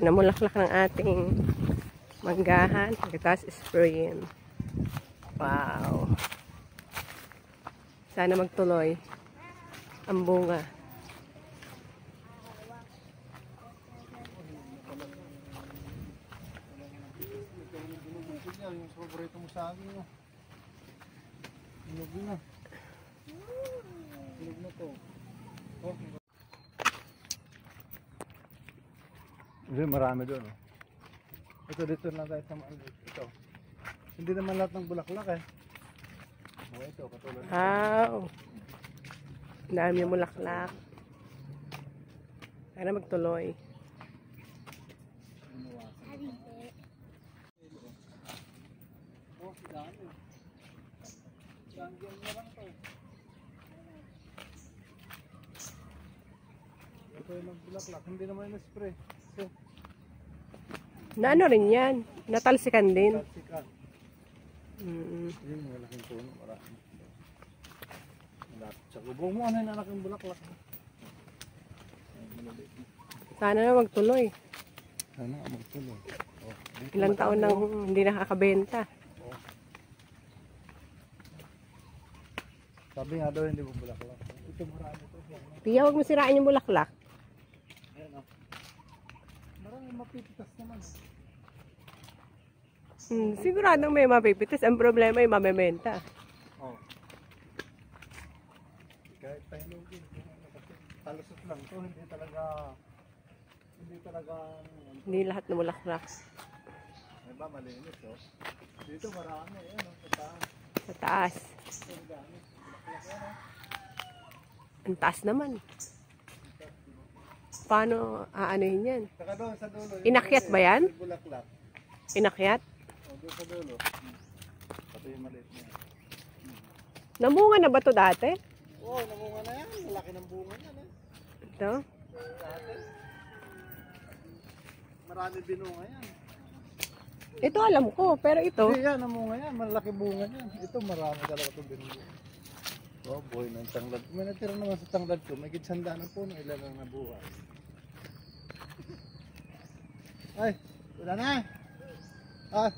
namulaklak ng ating manggahan. Tapos sprayin. Wow. Sana magtuloy ang bunga. Yung paborito mo sa akin, no? Hinog na. Hinog na to. Oh. Hindi, marami doon. Oh. Ito, dito lang tayo sa maliit. Ito. Hindi naman lahat ng bulaklak eh. Oh, ito, katulad. Wow. Dami yung bulaklak. Sana magtuloy. Ito yung nagbulaklak, hindi naman na-spray. So, Na ano rin yan? Natalsikan din. talsikan. Yun, malaking puno, marami. Malapit sa kubong mo, ano yung anak yung bulaklak? Sana na magtuloy. Sana nga magtuloy. Oh, Ilang taon nang hindi nakakabenta. oh. Sabi nga daw hindi mo bulaklak. Ito marami to. Tiya, huwag mo sirain yung bulaklak. Ayan o. Marami mapipitas naman. Siguradong may mapipitis. Ang problema ay mamementa. Oh. Kahit pahinugin. Talusot lang to. Hindi talaga Hindi lahat na bulaklak. may ba malinis oh. Dito marami. Ayan o. Sa taas. Ang dami. Bulaklak yan o. Ang taas naman. Paano aanuhin yan? Saka doon sa dulo. Inakyat ba yan? Yung bulaklak. Inakyat? O, doon sa dulo. Pati yung maliit niya. Namunga na ba to dati? Oo, namunga na yan. Malaki ng bunga yan eh. Ito? Dati. Marami binunga yan. Ito alam ko, pero ito. Hindi yan, namunga yan. Malaki bunga yan. Ito marami talaga itong binunga. Oh, boy ng tanglad. May natira naman sa tanglad ko. May gitsanda ng puno. Ilan ang nabuhay. Ay, wala na. Ah.